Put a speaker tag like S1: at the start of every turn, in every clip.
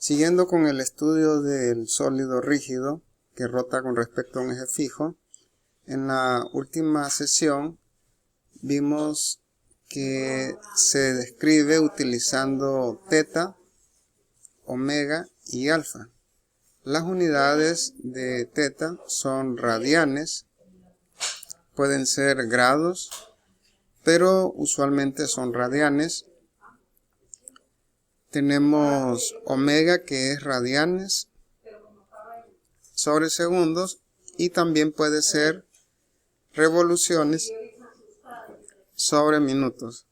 S1: Siguiendo con el estudio del sólido rígido que rota con respecto a un eje fijo, en la última sesión vimos que se describe utilizando teta, omega y alfa. Las unidades de teta son radianes, pueden ser grados, pero usualmente son radianes. Tenemos omega, que es radianes sobre segundos, y también puede ser revoluciones sobre minutos.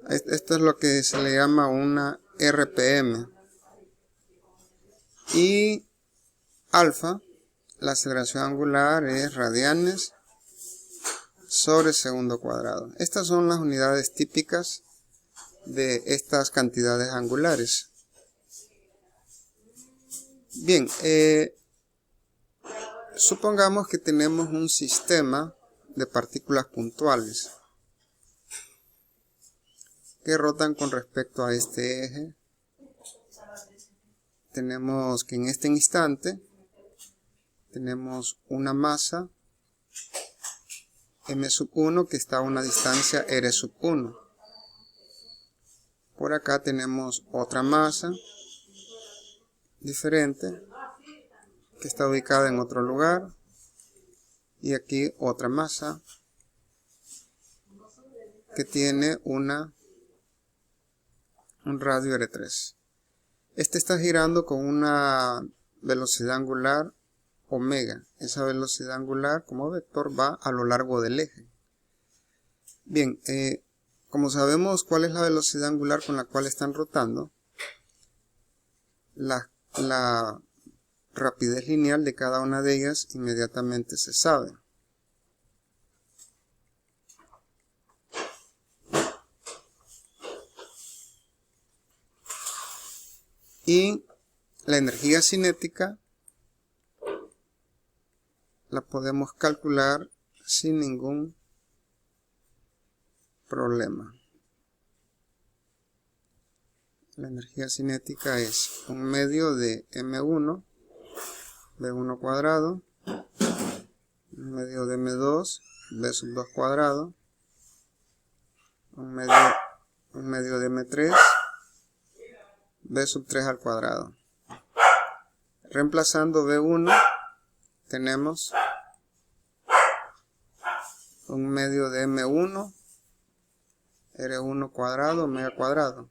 S1: Esto es lo que se le llama una RPM. Y alfa, la aceleración angular, es radianes sobre segundo cuadrado. Estas son las unidades típicas de estas cantidades angulares. Bien, supongamos que tenemos un sistema de partículas puntuales que rotan con respecto a este eje. Tenemos que en este instante tenemos una masa m1 que está a una distancia r1. Por acá tenemos otra masa diferente que está ubicada en otro lugar, y aquí otra masa que tiene un radio r3. Este está girando con una velocidad angular omega. Esa velocidad angular como vector va a lo largo del eje. Bien, como sabemos cuál es la velocidad angular con la cual están rotando, la rapidez lineal de cada una de ellas inmediatamente se sabe. Y la energía cinética la podemos calcular sin ningún problema. La energía cinética es 1/2 de m1, v1 cuadrado, 1/2 de m2, v sub 2 cuadrado, 1/2 de m3, v sub 3 al cuadrado. Reemplazando v1 tenemos 1/2 de m1, r1 cuadrado, omega cuadrado.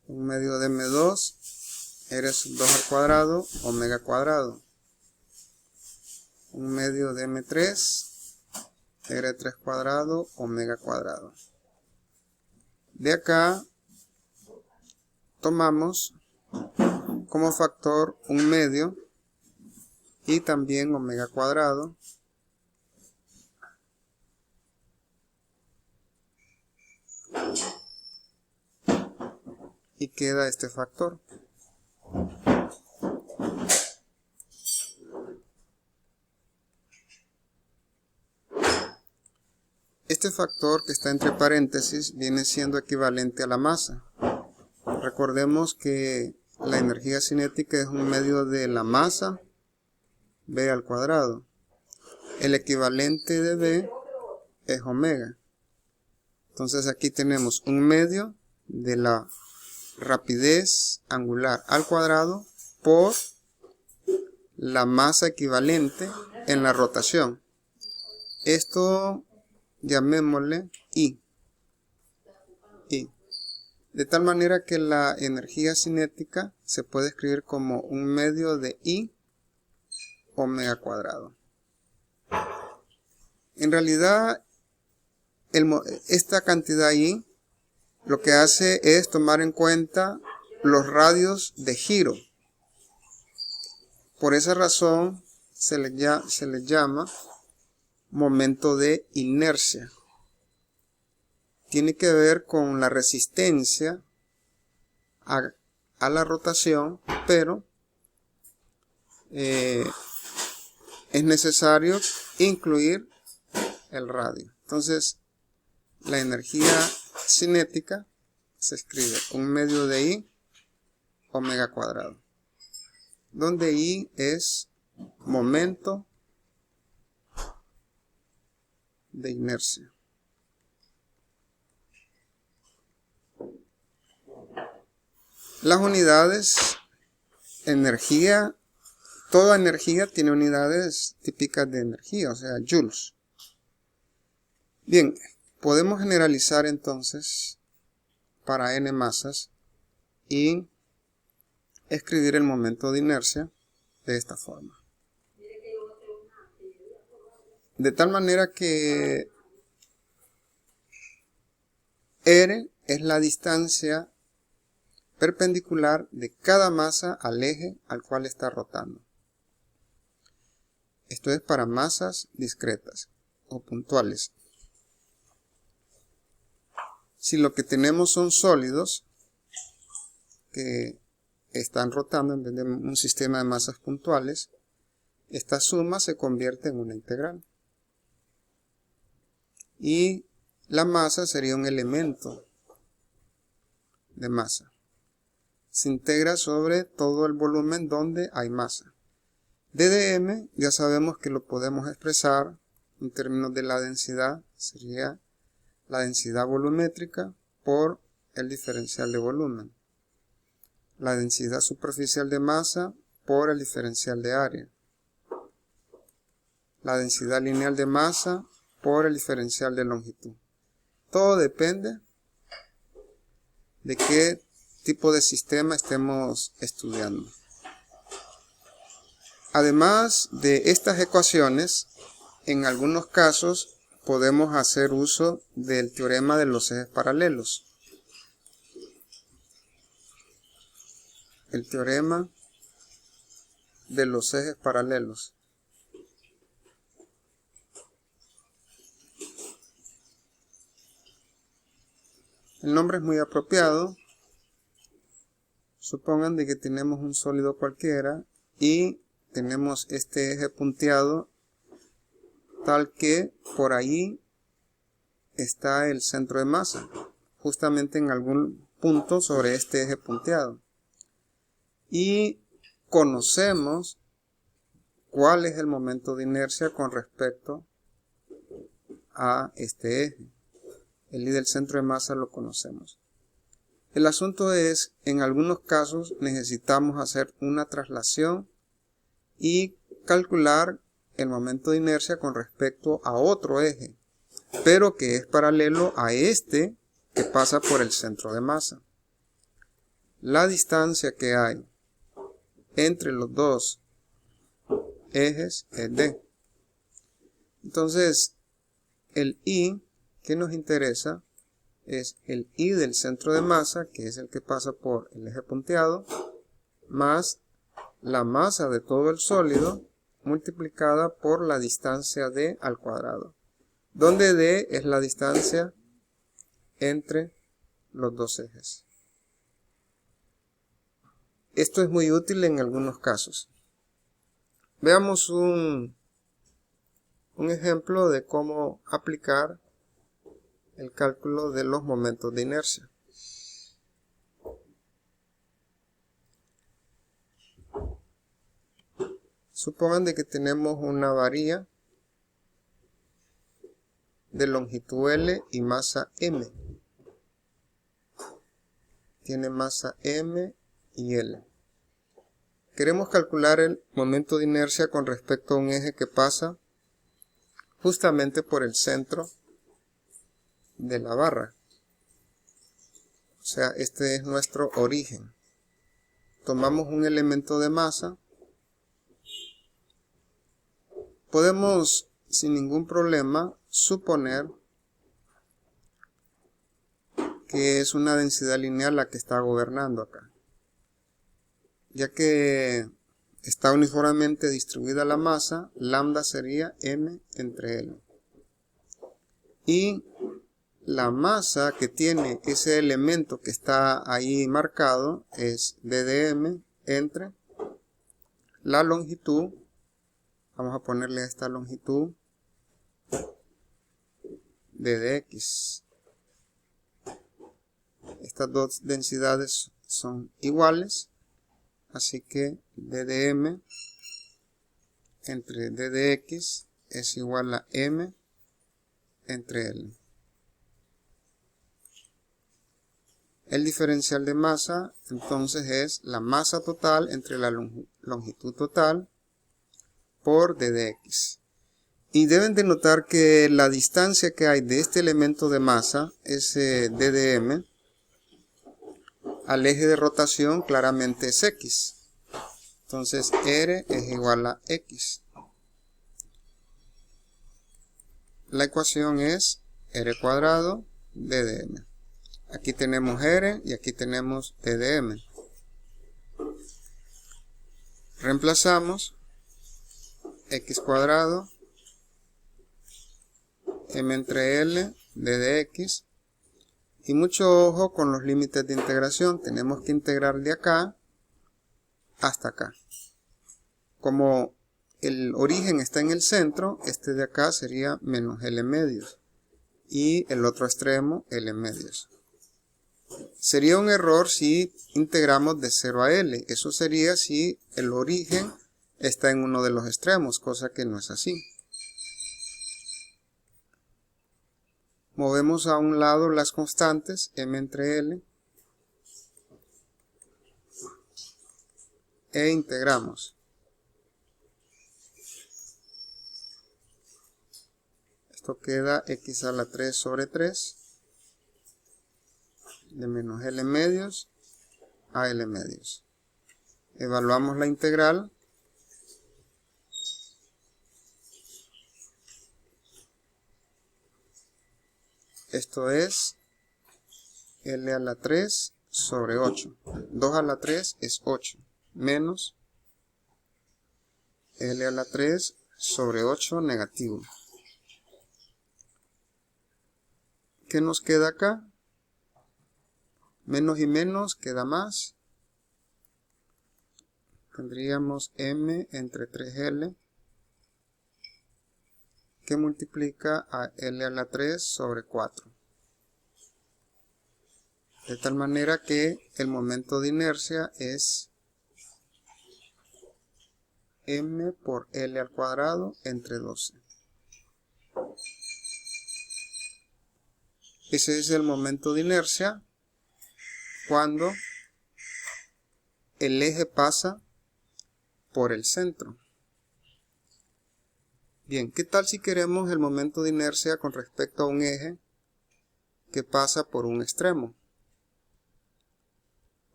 S1: 1/2 de m2, r sub 2 al cuadrado, omega cuadrado. 1/2 de m3, r3 cuadrado, omega cuadrado. De acá tomamos como factor 1/2 y también omega cuadrado, y queda este factor. Este factor que está entre paréntesis viene siendo equivalente a la masa. Recordemos que la energía cinética es 1/2 de la masa v al cuadrado. El equivalente de v es omega. Entonces aquí tenemos 1/2 de la rapidez angular al cuadrado por la masa equivalente en la rotación. Esto llamémosle I. De tal manera que la energía cinética se puede escribir como 1/2 de I omega cuadrado. En realidad, esta cantidad I lo que hace es tomar en cuenta los radios de giro. Por esa razón se le llama momento de inercia. Tiene que ver con la resistencia a la rotación, pero es necesario incluir el radio. Entonces, la energía cinética se escribe 1/2 de I omega cuadrado, donde I es momento de inercia. Las unidades, energía, toda energía tiene unidades típicas de energía, o sea, joules. Bien, podemos generalizar entonces para n masas y escribir el momento de inercia de esta forma. De tal manera que R es la distancia perpendicular de cada masa al eje al cual está rotando. Esto es para masas discretas o puntuales. Si lo que tenemos son sólidos que están rotando en vez de un sistema de masas puntuales, esta suma se convierte en una integral. Y la masa sería un elemento de masa. Se integra sobre todo el volumen donde hay masa. ddm ya sabemos que lo podemos expresar en términos de la densidad, sería la densidad volumétrica por el diferencial de volumen. La densidad superficial de masa por el diferencial de área. La densidad lineal de masa por el diferencial de longitud. Todo depende de qué tipo de sistema estemos estudiando. Además de estas ecuaciones, en algunos casos podemos hacer uso del teorema de los ejes paralelos. El teorema de los ejes paralelos. El nombre es muy apropiado. Supongan de que tenemos un sólido cualquiera y tenemos este eje punteado tal que por ahí está el centro de masa, justamente en algún punto sobre este eje punteado. Y conocemos cuál es el momento de inercia con respecto a este eje. El I del centro de masa lo conocemos. El asunto es, en algunos casos necesitamos hacer una traslación y calcular el momento de inercia con respecto a otro eje, pero que es paralelo a este que pasa por el centro de masa. La distancia que hay entre los dos ejes es D. Entonces, el I que nos interesa es el I del centro de masa, que es el que pasa por el eje punteado, más la masa de todo el sólido multiplicada por la distancia D al cuadrado, donde D es la distancia entre los dos ejes. Esto es muy útil en algunos casos. Veamos un ejemplo de cómo aplicar el cálculo de los momentos de inercia. Supongan de que tenemos una varilla de longitud L y masa M. Tiene masa M y L. Queremos calcular el momento de inercia con respecto a un eje que pasa justamente por el centro de la barra. O sea, este es nuestro origen. Tomamos un elemento de masa. Podemos, sin ningún problema, suponer que es una densidad lineal la que está gobernando acá, ya que está uniformemente distribuida la masa. Lambda sería M entre L. Y la masa que tiene ese elemento que está ahí marcado es ddm entre la longitud. Vamos a ponerle a esta longitud ddx. Estas dos densidades son iguales Así que d de m entre d de x es igual a m entre L. El diferencial de masa entonces es la masa total entre la longitud total por d de x. Y deben de notar que la distancia que hay de este elemento de masa, ese d de m, al eje de rotación claramente es x. Entonces r es igual a x. La ecuación es r cuadrado d de m. Aquí tenemos r y aquí tenemos d de m. Reemplazamos x cuadrado, m entre L, d de x. Y mucho ojo con los límites de integración. Tenemos que integrar de acá hasta acá. Como el origen está en el centro, este de acá sería menos L medios. Y el otro extremo, L medios. Sería un error si integramos de 0 a L. Eso sería si el origen está en uno de los extremos, cosa que no es así. Movemos a un lado las constantes, m entre L, e integramos. Esto queda x a la 3 sobre 3 de menos L medios a L medios. Evaluamos la integral. Esto es L a la 3 sobre 8. 2 a la 3 es 8. Menos L a la 3 sobre 8 negativo. ¿Qué nos queda acá? Menos y menos queda más. Tendríamos m entre 3L que multiplica a L a la 3 sobre 4. De tal manera que el momento de inercia es m por L al cuadrado entre 12. Ese es el momento de inercia cuando el eje pasa por el centro. Bien, ¿qué tal si queremos el momento de inercia con respecto a un eje que pasa por un extremo?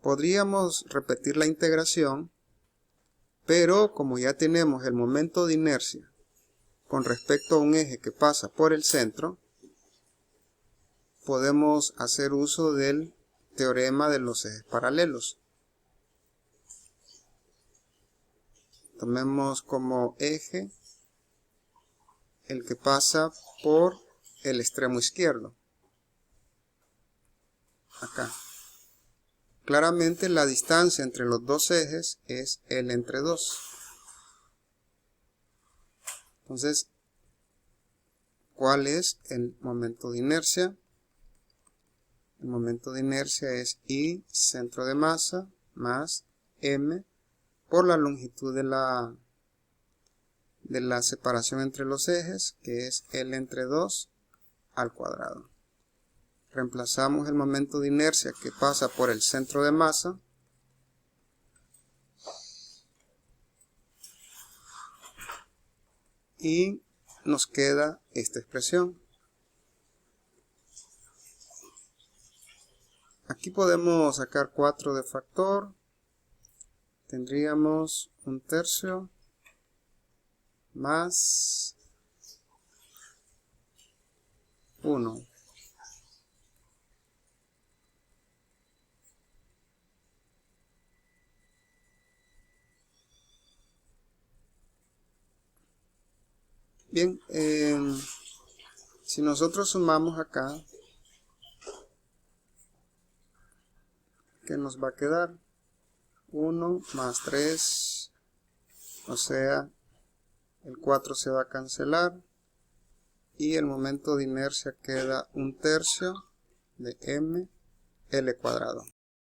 S1: Podríamos repetir la integración, pero como ya tenemos el momento de inercia con respecto a un eje que pasa por el centro, podemos hacer uso del teorema de los ejes paralelos. Tomemos como eje el que pasa por el extremo izquierdo. Acá. Claramente la distancia entre los dos ejes es L entre 2. Entonces, ¿cuál es el momento de inercia? El momento de inercia es I, centro de masa, más M por la longitud de la separación entre los ejes, que es L entre 2 al cuadrado. Reemplazamos el momento de inercia que pasa por el centro de masa y nos queda esta expresión. Aquí podemos sacar 4 de factor. Tendríamos 1/3 más 1. Bien, si nosotros sumamos acá, ¿qué nos va a quedar? 1 más 3, o sea, el 4 se va a cancelar y el momento de inercia queda 1/3 de m L cuadrado.